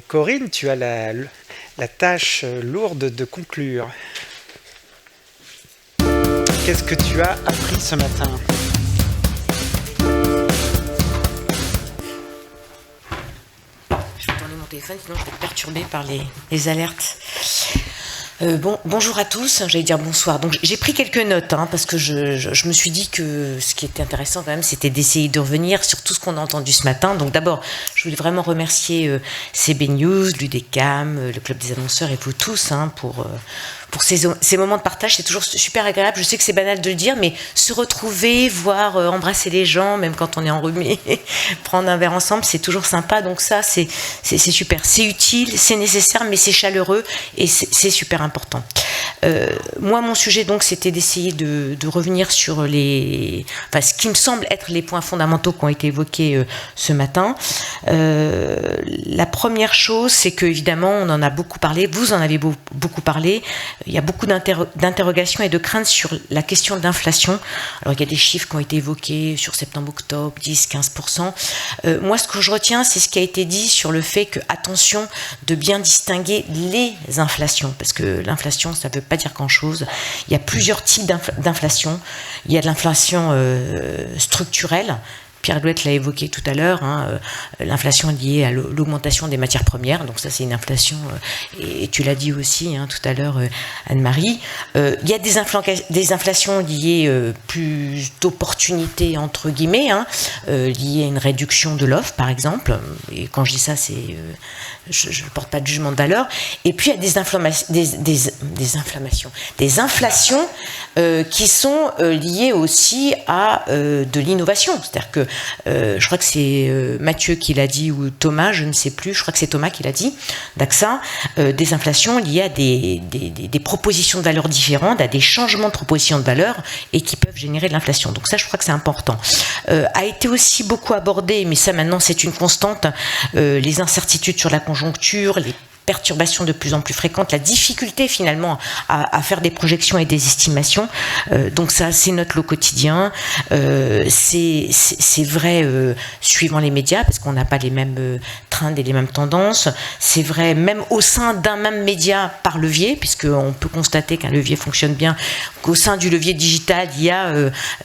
Corinne, tu as la tâche lourde de conclure. Qu'est-ce que tu as appris ce matin? Je vais tourner mon téléphone, sinon je vais être perturbée par les alertes. Bonjour à tous, j'allais dire bonsoir. Donc j'ai pris quelques notes parce que je me suis dit que ce qui était intéressant quand même, c'était d'essayer de revenir sur tout ce qu'on a entendu ce matin. Donc d'abord, je voulais vraiment remercier CB News, l'UDECAM, le Club des annonceurs et vous tous pour ces moments de partage. C'est toujours super agréable. Je sais que c'est banal de le dire, mais se retrouver, voir, embrasser les gens, même quand on est enrhumé, prendre un verre ensemble, c'est toujours sympa. Donc ça, c'est super. C'est utile, c'est nécessaire, mais c'est chaleureux et c'est super important. Moi, mon sujet, donc, c'était d'essayer de revenir sur ce qui me semble être les points fondamentaux qui ont été évoqués ce matin. La première chose, c'est que, évidemment, on en a beaucoup parlé, vous en avez beaucoup parlé. Il y a beaucoup d'interrogations et de craintes sur la question de l'inflation. Alors, il y a des chiffres qui ont été évoqués sur septembre-octobre, 10-15%. Moi, ce que je retiens, c'est ce qui a été dit sur le fait que, attention, de bien distinguer les inflations, parce que l'inflation, ça ne veut pas dire grand-chose. Il y a plusieurs types d'inflation. Il y a de l'inflation structurelle. Pierre Louette l'a évoqué tout à l'heure, l'inflation liée à l'augmentation des matières premières, donc ça c'est une inflation, et tu l'as dit aussi tout à l'heure Anne-Marie. Il y a des inflations liées plus d'opportunités entre guillemets, liées à une réduction de l'offre par exemple, et quand je dis ça c'est, je ne porte pas de jugement de valeur, et puis il y a des inflations qui sont liées aussi à de l'innovation, c'est-à-dire que je crois que c'est Mathieu qui l'a dit ou Thomas, je ne sais plus, je crois que c'est Thomas qui l'a dit, d'AXA, des inflations liées à des propositions de valeur différentes, à des changements de propositions de valeur et qui peuvent générer de l'inflation. Donc ça, je crois que c'est important. A été aussi beaucoup abordé, mais ça maintenant c'est une constante, les incertitudes sur la conjoncture, les perturbations de plus en plus fréquentes, la difficulté finalement à faire des projections et des estimations. Donc ça, c'est notre lot quotidien. C'est vrai suivant les médias, parce qu'on n'a pas les mêmes trends et les mêmes tendances. C'est vrai même au sein d'un même média par levier, puisqu'on peut constater qu'un levier fonctionne bien, qu'au sein du levier digital, il y a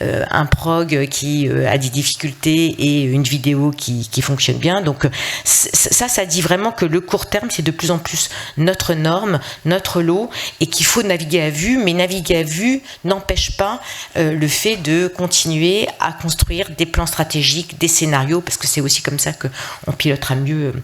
un prog qui a des difficultés et une vidéo qui fonctionne bien. Donc ça dit vraiment que le court terme, c'est de plus en plus notre norme, notre lot, et qu'il faut naviguer à vue, mais naviguer à vue n'empêche pas le fait de continuer à construire des plans stratégiques, des scénarios, parce que c'est aussi comme ça qu'on pilotera mieux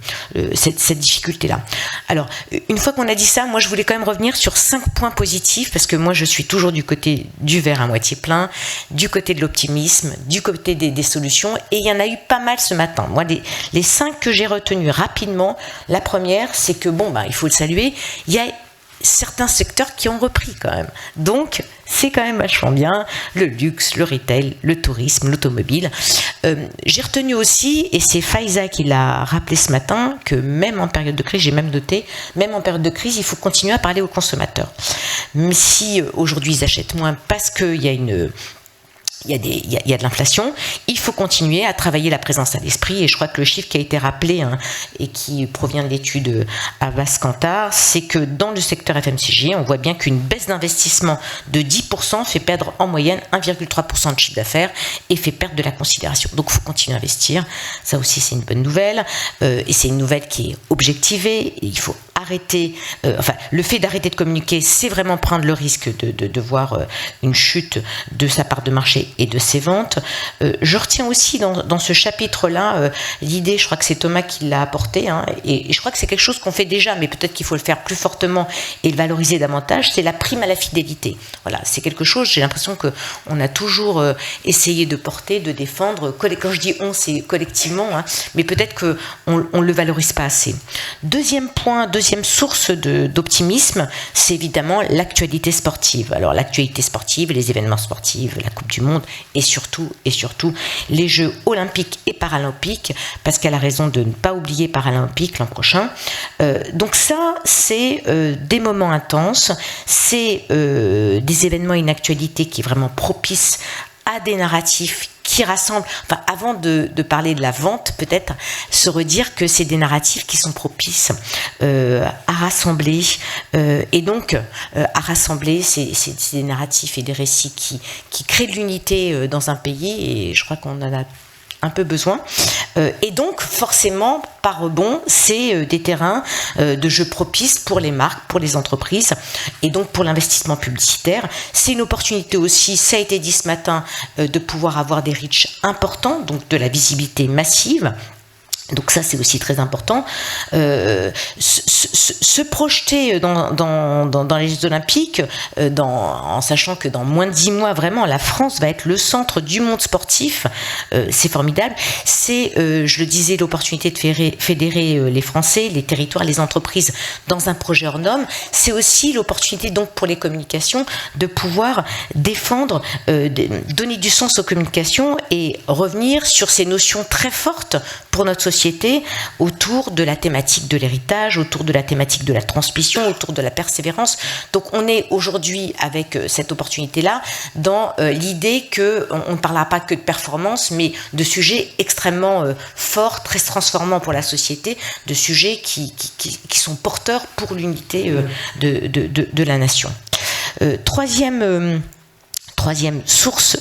cette difficulté-là. Alors, une fois qu'on a dit ça, moi je voulais quand même revenir sur 5 points positifs, parce que moi je suis toujours du côté du verre à moitié plein, du côté de l'optimisme, du côté des solutions, et il y en a eu pas mal ce matin. Moi, les 5 que j'ai retenus rapidement, la première, c'est que il faut le saluer, il y a certains secteurs qui ont repris quand même. Donc, c'est quand même vachement bien, le luxe, le retail, le tourisme, l'automobile. J'ai retenu aussi, et c'est Faiza qui l'a rappelé ce matin, que même en période de crise, j'ai même noté, même en période de crise, il faut continuer à parler aux consommateurs. Même si aujourd'hui ils achètent moins parce qu'il y a il y a de l'inflation, il faut continuer à travailler la présence à l'esprit, et je crois que le chiffre qui a été rappelé et qui provient de l'étude Havas Kantar, c'est que dans le secteur FMCG, on voit bien qu'une baisse d'investissement de 10% fait perdre en moyenne 1,3% de chiffre d'affaires et fait perdre de la considération. Donc il faut continuer à investir, ça aussi c'est une bonne nouvelle, et c'est une nouvelle qui est objectivée, et il faut arrêter, le fait d'arrêter de communiquer, c'est vraiment prendre le risque de voir une chute de sa part de marché et de ses ventes. Je retiens aussi dans ce chapitre-là l'idée, je crois que c'est Thomas qui l'a apporté, et je crois que c'est quelque chose qu'on fait déjà, mais peut-être qu'il faut le faire plus fortement et le valoriser davantage, c'est la prime à la fidélité. Voilà, c'est quelque chose, j'ai l'impression qu'on a toujours essayé de porter, de défendre, quand je dis on, c'est collectivement, mais peut-être qu'on ne le valorise pas assez. Deuxième source d'optimisme, c'est évidemment l'actualité sportive. Alors l'actualité sportive, les événements sportifs, la Coupe du Monde, et surtout les Jeux olympiques et paralympiques, parce qu'elle a raison de ne pas oublier Paralympiques l'an prochain. Donc ça, c'est des moments intenses, c'est des événements et une actualité qui est vraiment propice à des narratifs qui qui rassemblent, enfin avant de parler de la vente peut-être, se redire que c'est des narratifs qui sont propices à rassembler et donc à rassembler ces des narratifs et des récits qui créent de l'unité dans un pays, et je crois qu'on en a un peu besoin, et donc forcément par rebond c'est des terrains de jeu propices pour les marques, pour les entreprises et donc pour l'investissement publicitaire. C'est une opportunité aussi, ça a été dit ce matin, de pouvoir avoir des reach importants, donc de la visibilité massive. Donc ça c'est aussi très important. Se projeter dans les Jeux Olympiques, en sachant que dans moins de 10 mois vraiment la France va être le centre du monde sportif, c'est formidable. C'est, je le disais, l'opportunité de fédérer les Français, les territoires, les entreprises dans un projet hors norme. C'est aussi l'opportunité donc pour les communications de pouvoir défendre, donner du sens aux communications et revenir sur ces notions très fortes pour notre société autour de la thématique de l'héritage, autour de la thématique de la transmission, autour de la persévérance. Donc on est aujourd'hui avec cette opportunité-là dans l'idée qu'on ne parlera pas que de performance, mais de sujets extrêmement forts, très transformants pour la société, de sujets qui sont porteurs pour l'unité de la nation. Troisième source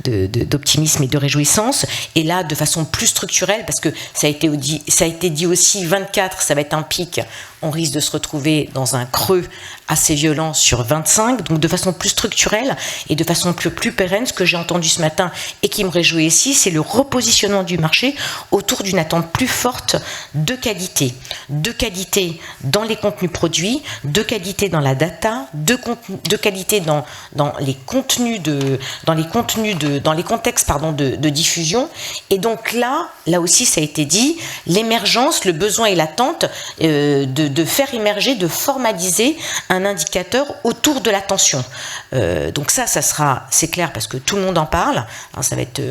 d'optimisme et de réjouissance, et là de façon plus structurelle, parce que ça a été dit aussi, 24, ça va être un pic, on risque de se retrouver dans un creux assez violent sur 25, donc de façon plus structurelle et de façon plus pérenne, ce que j'ai entendu ce matin et qui me réjouit ici, c'est le repositionnement du marché autour d'une attente plus forte de qualité dans les contenus produits, de qualité dans la data, de qualité dans les contextes de diffusion. Et donc là aussi ça a été dit, l'émergence, le besoin et l'attente de faire émerger, de formaliser un indicateur autour de l'attention. Donc c'est clair parce que tout le monde en parle. Alors ça va être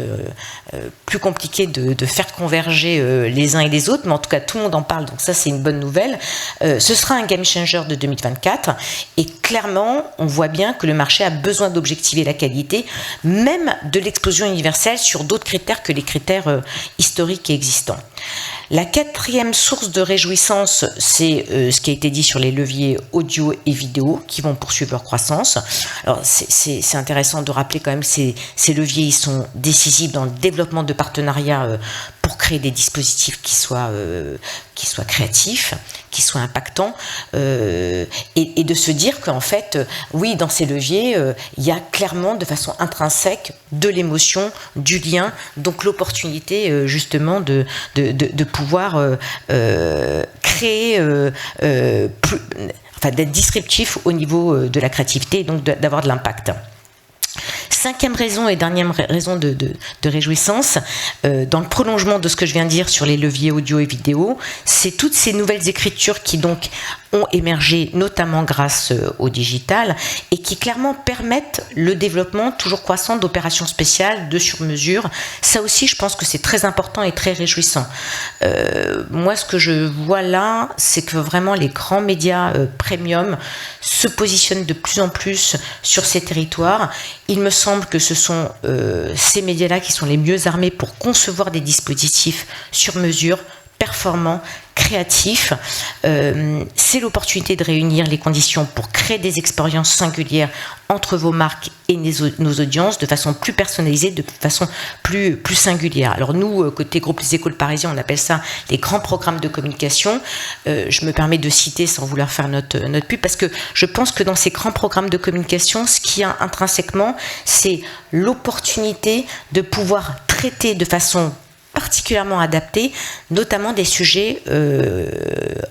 plus compliqué de faire converger les uns et les autres, mais en tout cas tout le monde en parle, donc ça c'est une bonne nouvelle. Ce sera un game changer de 2024 et clairement on voit bien que le marché a besoin d'objectiver la qualité, même de l'explosion universelle sur d'autres critères que les critères historiques et existants. La quatrième source de réjouissance, c'est ce qui a été dit sur les leviers audio et vidéo qui vont poursuivre leur croissance. Alors c'est intéressant de rappeler quand même ces leviers, ils sont décisifs dans le développement de partenariats pour créer des dispositifs qui soient créatifs, qui soient impactants, et de se dire qu'en fait, oui, dans ces leviers, il y a clairement de façon intrinsèque de l'émotion, du lien, donc l'opportunité justement de pouvoir créer d'être disruptif au niveau de la créativité et donc d'avoir de l'impact. Cinquième raison et dernière raison de réjouissance, dans le prolongement de ce que je viens de dire sur les leviers audio et vidéo, c'est toutes ces nouvelles écritures qui donc ont émergé notamment grâce au digital et qui clairement permettent le développement toujours croissant d'opérations spéciales, de sur-mesure. Ça aussi, je pense que c'est très important et très réjouissant. Moi, ce que je vois là, c'est que vraiment les grands médias premium se positionnent de plus en plus sur ces territoires. Il me semble que ce sont ces médias-là qui sont les mieux armés pour concevoir des dispositifs sur mesure, performants, créatifs. C'est l'opportunité de réunir les conditions pour créer des expériences singulières entre vos marques et nos audiences de façon plus personnalisée, de façon plus singulière. Alors nous, côté groupe Les Échos Parisiens, on appelle ça les grands programmes de communication. Je me permets de citer sans vouloir faire notre pub, parce que je pense que dans ces grands programmes de communication, ce qu'il y a intrinsèquement, c'est l'opportunité de pouvoir traiter de façon particulièrement adaptés, notamment des sujets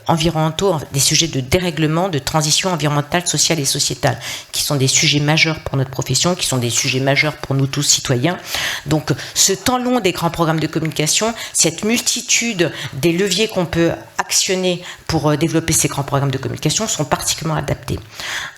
environnementaux, des sujets de dérèglement, de transition environnementale, sociale et sociétale, qui sont des sujets majeurs pour notre profession, qui sont des sujets majeurs pour nous tous citoyens. Donc ce temps long des grands programmes de communication, cette multitude des leviers qu'on peut actionner pour développer ces grands programmes de communication sont particulièrement adaptés.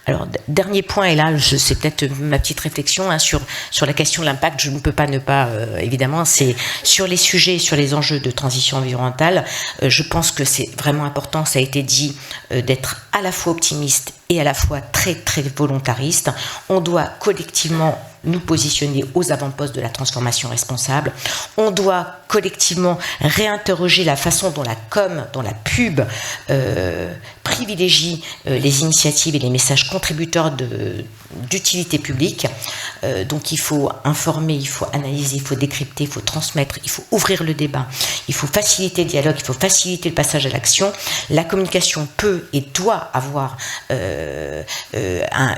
Alors, dernier point, et là, c'est peut-être ma petite réflexion sur la question de l'impact, je ne peux pas ne pas, évidemment, c'est sur les sujets, sur les enjeux de transition environnementale, je pense que c'est vraiment important, ça a été dit, d'être à la fois optimiste et à la fois très, très volontariste. On doit collectivement nous positionner aux avant-postes de la transformation responsable. On doit collectivement réinterroger la façon dont la com, dont la pub privilégie les initiatives et les messages contributeurs d'utilité publique. Donc il faut informer, il faut analyser, il faut décrypter, il faut transmettre, il faut ouvrir le débat, il faut faciliter le dialogue, il faut faciliter le passage à l'action. La communication peut et doit avoir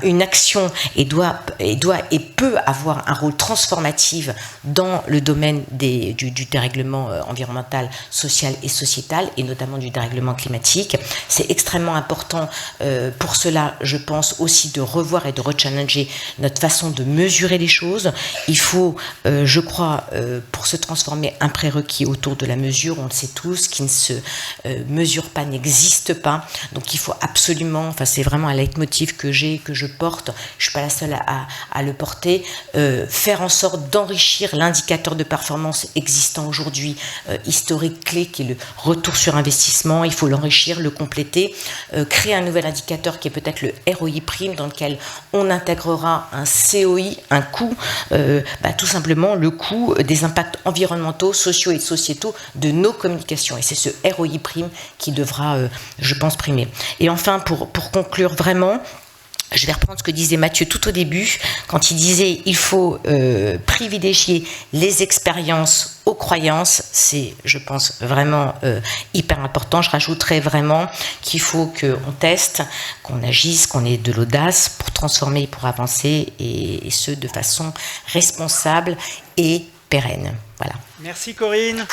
une action et peut avoir un rôle transformatif dans le domaine du dérèglement environnemental, social et sociétal, et notamment du dérèglement climatique. C'est extrêmement important pour cela, je pense aussi, de revoir et de rechallenger notre façon de mesurer les choses. Il faut, je crois, pour se transformer, un prérequis autour de la mesure. On le sait tous, qui ne se mesure pas n'existe pas. Donc il faut absolument, enfin c'est vraiment un leitmotiv que je porte, je ne suis pas la seule à le porter, faire en sorte d'enrichir l'indicateur de performance existant aujourd'hui, historique clé, qui est le retour sur investissement. Il faut l'enrichir, le compléter, créer un nouvel indicateur qui est peut-être le ROI prime, dans lequel on intégrera un COI, un coût, tout simplement le coût des impacts environnementaux, sociaux et sociétaux de nos communications. Et c'est ce ROI prime qui devra, je pense, primer. Et enfin, pour conclure vraiment, je vais reprendre ce que disait Mathieu tout au début, quand il disait il faut privilégier les expériences aux croyances. C'est, je pense, vraiment hyper important. Je rajouterais vraiment qu'il faut qu'on teste, qu'on agisse, qu'on ait de l'audace pour transformer, pour avancer, et ce, de façon responsable et pérenne. Voilà. Merci Corinne.